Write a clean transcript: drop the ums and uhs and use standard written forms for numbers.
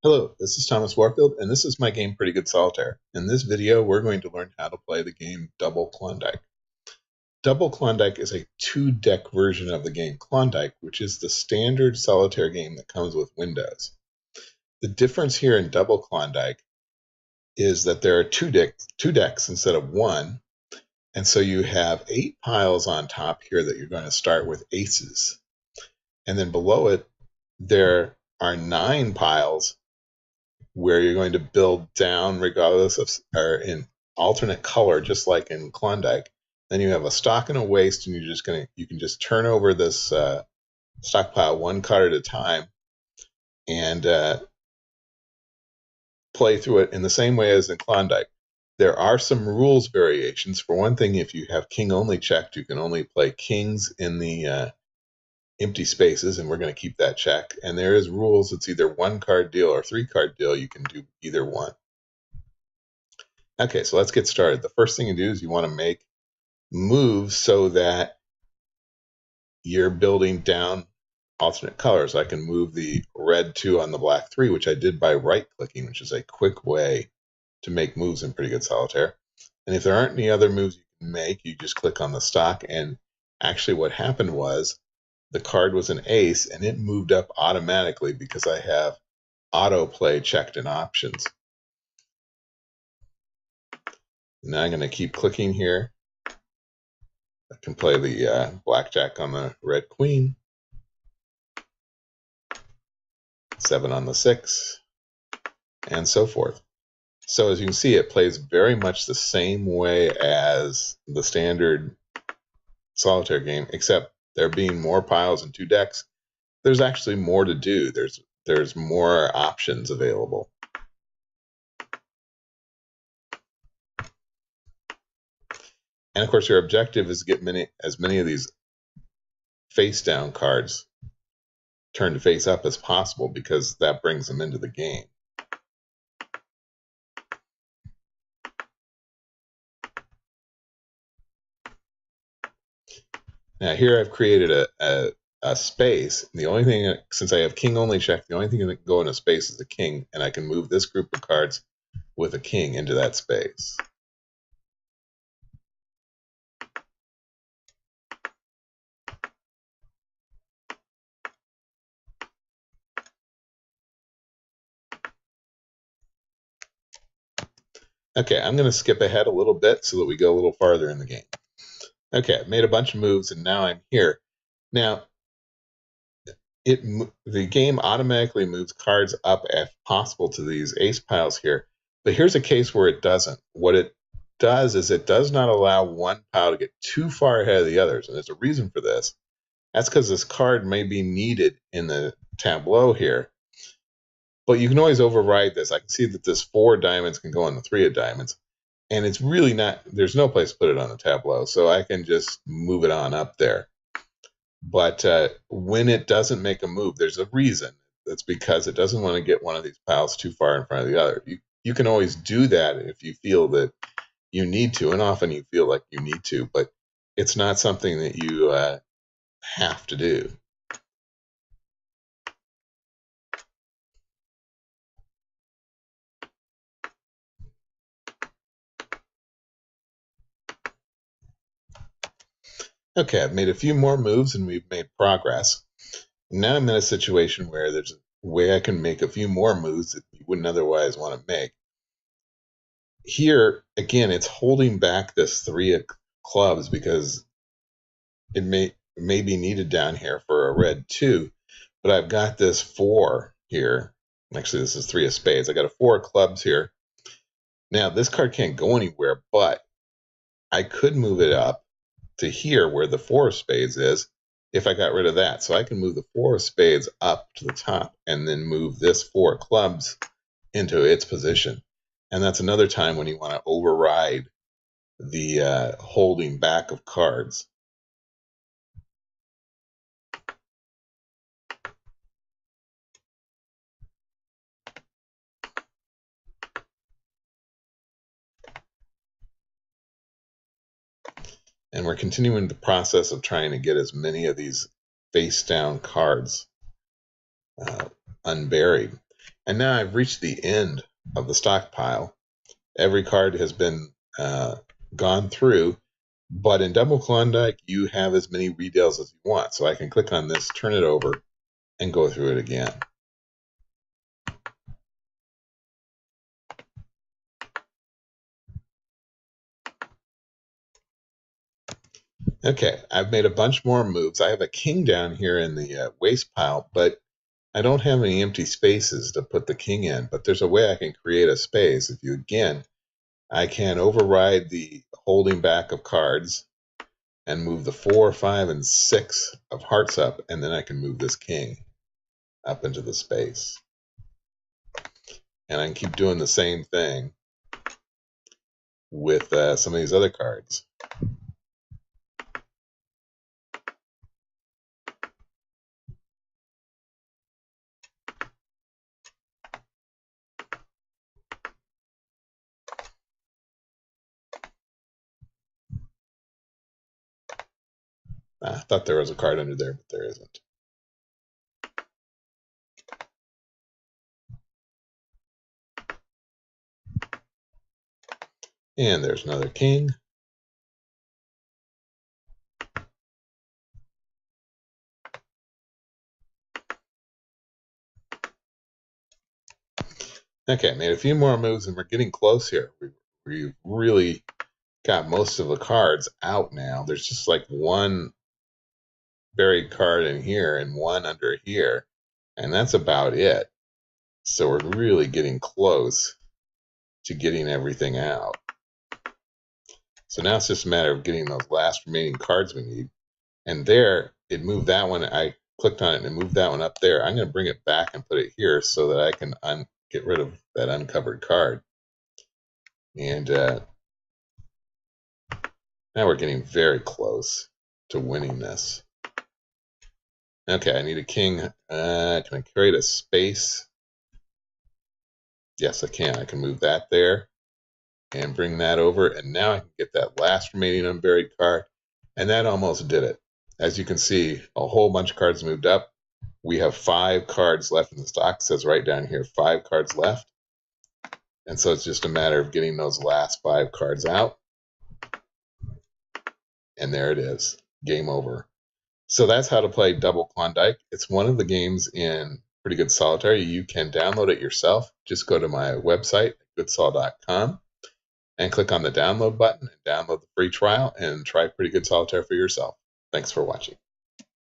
Hello, this is Thomas Warfield, and this is my game Pretty Good Solitaire. In this video, we're going to learn how to play the game Double Klondike. Double Klondike is a two-deck version of the game Klondike, which is the standard solitaire game that comes with Windows. The difference here in Double Klondike is that there are two decks instead of one, and so you have 8 piles on top here that you're going to start with aces. And then below it, there are 9 piles where you're going to build down regardless of, or in alternate color, just like in Klondike. Then you have a stock and a waste, and you can just turn over this stockpile one card at a time and play through it in the same way as in Klondike. There are some rules variations. For one thing, if you have king only checked, you can only play kings in the empty spaces, and we're going to keep that check. And there is rules. It's either 1 card deal or 3 card deal. You can do either one. Okay, so let's get started. The first thing you do is you want to make moves so that you're building down alternate colors. I can move the red 2 on the black 3, which I did by right-clicking, which is a quick way to make moves in Pretty Good Solitaire. And if there aren't any other moves you can make, you just click on the stock. And actually what happened was the card was an ace, and it moved up automatically because I have autoplay checked in options. Now I'm going to keep clicking here. I can play the blackjack on the red queen, 7 on the 6, and so forth. So as you can see, it plays very much the same way as the standard solitaire game, except there being more piles and 2 decks. There's actually more to do. There's more options available. And of course, your objective is to get as many of these face down cards turned to face up as possible, because that brings them into the game. Now here I've created a space. The only thing, since I have king only check, the only thing that can go in a space is a king, and I can move this group of cards with a king into that space. Okay, I'm going to skip ahead a little bit so that we go a little farther in the game. Okay, I've made a bunch of moves, and now I'm here. Now, the game automatically moves cards up if possible to these ace piles here, but here's a case where it doesn't. What it does is it does not allow one pile to get too far ahead of the others, and there's a reason for this. That's because this card may be needed in the tableau here, but you can always override this. I can see that this 4 diamonds can go on the 3 of diamonds, and it's really not, there's no place to put it on the tableau, so I can just move it on up there. But when it doesn't make a move, there's a reason. That's because it doesn't want to get one of these piles too far in front of the other. You can always do that if you feel that you need to, and often you feel like you need to, but it's not something that you have to do. Okay, I've made a few more moves and we've made progress. Now I'm in a situation where there's a way I can make a few more moves that you wouldn't otherwise want to make. Here, again, it's holding back this 3 of clubs because it may be needed down here for a red 2, but I've got this 4 here. Actually, this is 3 of spades. I got a 4 of clubs here. Now, this card can't go anywhere, but I could move it up to here where the 4 of spades is if I got rid of that. So I can move the 4 of spades up to the top and then move this 4 of clubs into its position. And that's another time when you want to override the holding back of cards. And we're continuing the process of trying to get as many of these face down cards unburied. And now I've reached the end of the stockpile. Every card has been gone through, but in Double Klondike, you have as many redeals as you want. So I can click on this, turn it over, and go through it again. Okay, I've made a bunch more moves. I have a king down here in the waste pile, but I don't have any empty spaces to put the king in. But there's a way I can create a space. If you, again, I can override the holding back of cards and move the 4, 5, and 6 of hearts up, and then I can move this king up into the space. And I can keep doing the same thing with some of these other cards. I thought there was a card under there, but there isn't. And there's another king. Okay, made a few more moves, and we're getting close here. We've really got most of the cards out now. There's just like one buried card in here and one under here, and that's about it. So we're really getting close to getting everything out. So now it's just a matter of getting those last remaining cards we need. And there, it moved that one. I clicked on it and it moved that one up there. I'm going to bring it back and put it here so that I can get rid of that uncovered card. And now we're getting very close to winning this. Okay, I need a king. Can I create a space? Yes, I can. I can move that there and bring that over. And now I can get that last remaining unburied card. And that almost did it. As you can see, a whole bunch of cards moved up. We have 5 cards left in the stock. It says right down here, 5 cards left. And so it's just a matter of getting those last 5 cards out. And there it is. Game over. So that's how to play Double Klondike. It's one of the games in Pretty Good Solitaire. You can download it yourself. Just go to my website, goodsol.com, and click on the download button and download the free trial and try Pretty Good Solitaire for yourself. Thanks for watching.